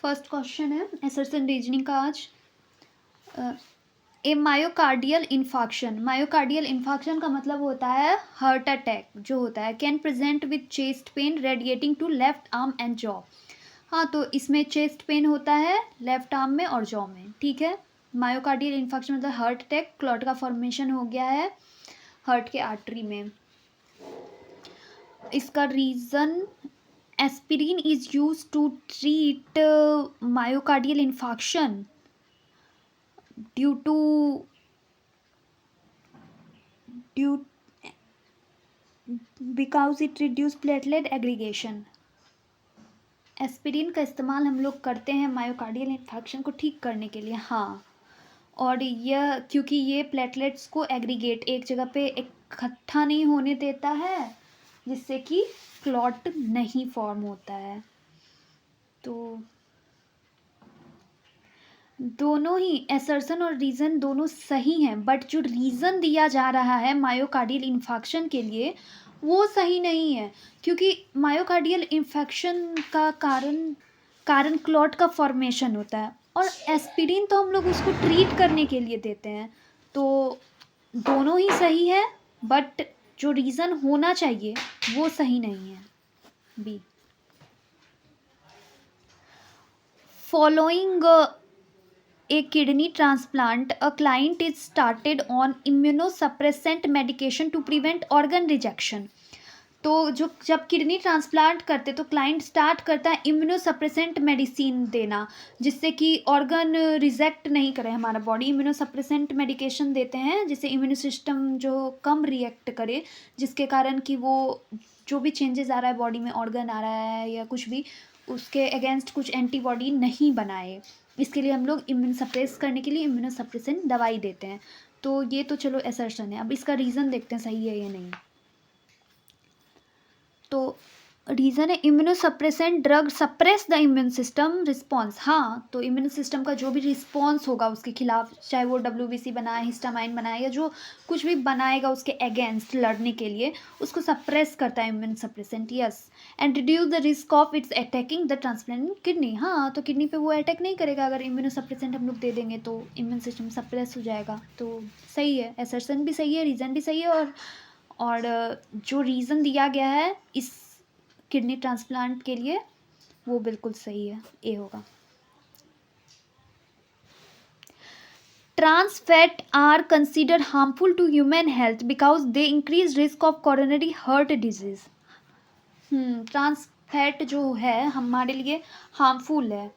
First question है assertion reasoning का आज। A myocardial infarction, myocardial infarction का मतलब होता है हार्ट अटैक जो होता है। Can present with chest pain radiating to left arm and jaw. हाँ, तो इसमें चेस्ट पेन होता है लेफ्ट आर्म में और जॉ में, ठीक है। मायोकार्डियल इन्फाक्शन मतलब हार्ट अटैक, क्लॉट का फॉर्मेशन हो गया है हार्ट के आर्टरी में। इसका reason aspirin is use to treat myocardial infarction due because it reduce platelet aggregation. Aspirin का इस्तेमाल हम लोग करते हैं मायोकार्डियल इन्फेक्शन को ठीक करने के लिए, हाँ। और यह क्योंकि ये प्लेटलेट्स को एग्रीगेट एक जगह पे इकट्ठा नहीं होने देता है, जिससे कि क्लॉट नहीं फॉर्म होता है। तो दोनों ही एसर्शन और रीज़न दोनों सही हैं, बट जो रीज़न दिया जा रहा है मायोकार्डियल इन्फेक्शन के लिए वो सही नहीं है, क्योंकि मायोकार्डियल इन्फेक्शन का कारण क्लॉट का फॉर्मेशन होता है और एस्पिरिन तो हम लोग उसको ट्रीट करने के लिए देते हैं। तो दोनों ही सही है, बट जो रीज़न होना चाहिए वो सही नहीं है। B, following a kidney transplant, a client is started on immunosuppressant medication to prevent organ rejection। तो जब किडनी ट्रांसप्लांट करते तो क्लाइंट स्टार्ट करता है इम्यूनोसप्रेसेंट मेडिसिन देना, जिससे कि ऑर्गन रिजेक्ट नहीं करे हमारा बॉडी। इम्यूनोसप्रेसेंट मेडिकेशन देते हैं जिससे इम्यून सिस्टम जो कम रिएक्ट करे, जिसके कारण कि वो जो भी चेंजेस आ रहा है बॉडी में, ऑर्गन आ रहा है या कुछ भी, उसके अगेंस्ट कुछ एंटीबॉडी नहीं बनाए। इसके लिए हम लोग इम्यून सप्रेस करने के लिए इम्यूनोसप्रेसेंट दवाई देते हैं। तो ये तो चलो असर्शन है। अब इसका रीज़न देखते हैं सही है या नहीं। तो रीज़न है immunosuppressant drug suppress the immune system response. हाँ, तो इम्यून सिस्टम का जो भी रिस्पॉन्स होगा उसके खिलाफ, चाहे वो WBC बनाए, हिस्टामाइन बनाए, या जो कुछ भी बनाएगा उसके अगेंस्ट लड़ने के लिए, उसको सप्रेस करता है immune suppressant. Yes, and reduce the risk of its attacking the transplant kidney. हाँ, तो किडनी पे वो अटैक नहीं करेगा अगर इम्यूनोसप्रेसेंट हम लोग दे देंगे, तो इम्यून सिस्टम सप्रेस हो जाएगा। तो सही है, असर्शन भी सही है, रीज़न भी सही है, और जो रीज़न दिया गया है इस किडनी ट्रांसप्लांट के लिए वो बिल्कुल सही है, ए होगा। Trans fat are considered harmful to human health because they increase risk of coronary heart disease. Trans fat जो है हमारे लिए हार्मफुल है,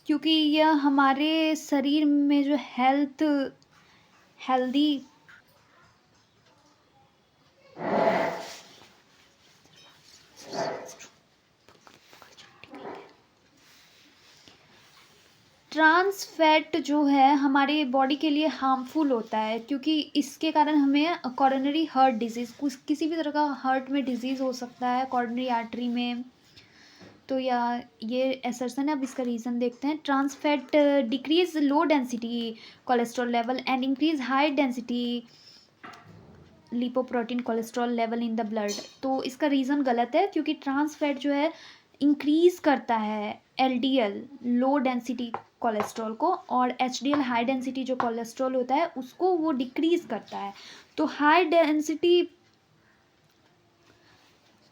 क्योंकि यह हमारे शरीर में जो हेल्दी ट्रांस फैट जो है हमारे बॉडी के लिए हार्मफुल होता है, क्योंकि इसके कारण हमें कॉरोनरी हार्ट डिजीज़, कुछ किसी भी तरह का हार्ट में डिजीज़ हो सकता है कॉरोनरी आर्टरी में। तो या ये असर्सन है। अब इसका रीज़न देखते हैं। Trans fat decrease low density cholesterol level and increase high density lipoprotein cholesterol level in the blood. तो इसका रीज़न गलत है, क्योंकि ट्रांस फैट जो है इंक्रीज़ करता है LDL लो डेंसिटी कोलेस्ट्रॉल को, और HDL हाई डेंसिटी जो कोलेस्ट्रॉल होता है उसको वो डिक्रीज़ करता है। तो हाई डेंसिटी,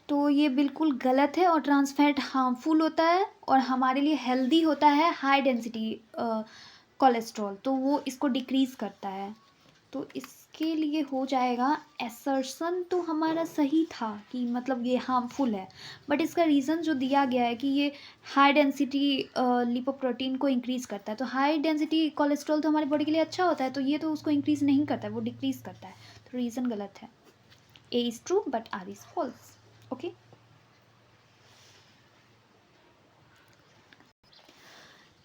तो ये बिल्कुल गलत है, और ट्रांस फैट हार्मफुल होता है और हमारे लिए हेल्दी होता है हाई डेंसिटी कोलेस्ट्रॉल, तो वो इसको डिक्रीज़ करता है। तो इसके लिए हो जाएगा असर्शन तो हमारा सही था कि मतलब ये हार्मफुल है, बट इसका रीज़न जो दिया गया है कि ये हाई डेंसिटी लिपोप्रोटीन को इंक्रीज़ करता है, तो हाई डेंसिटी कोलेस्ट्रॉल तो हमारी बॉडी के लिए अच्छा होता है, तो ये तो उसको इंक्रीज़ नहीं करता है, वो डिक्रीज़ करता है। तो रीज़न गलत है। A is true but R is false. Okay,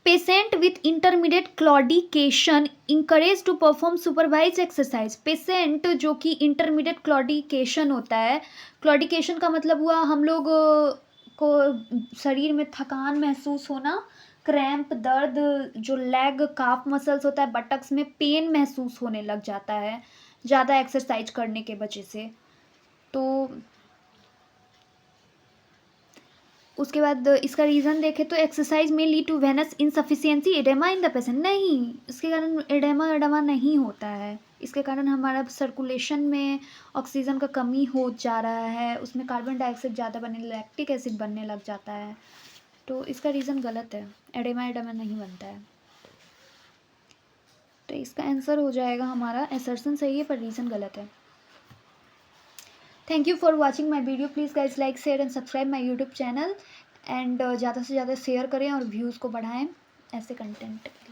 patient with intermediate claudication encourage to perform supervise exercise. Patient जो कि इंटरमीडिएट क्लॉडिकेशन होता है, क्लॉडिकेशन का मतलब हुआ हम लोग को शरीर में थकान महसूस होना, क्रैम्प, दर्द, जो लेग काफ मसल्स होता है, बटक्स में पेन महसूस होने लग जाता है ज़्यादा एक्सरसाइज करने के वजह से। तो उसके बाद इसका रीज़न देखें तो एक्सरसाइज में lead to venous insufficiency edema in the patient, नहीं, इसके कारण एडेमा नहीं होता है। इसके कारण हमारा सर्कुलेशन में ऑक्सीजन का कमी हो जा रहा है, उसमें कार्बन डाइऑक्साइड ज़्यादा बनने, लैक्टिक एसिड बनने लग जाता है, तो इसका रीज़न गलत है, एडेमा नहीं बनता है। तो इसका आंसर हो जाएगा हमारा, असर्शन सही है पर रीज़न गलत है। Thank you for watching my video, please guys like share and subscribe my YouTube channel and ज़्यादा से ज़्यादा शेयर करें और व्यूज़ को बढ़ाएं ऐसे कंटेंट के लिए।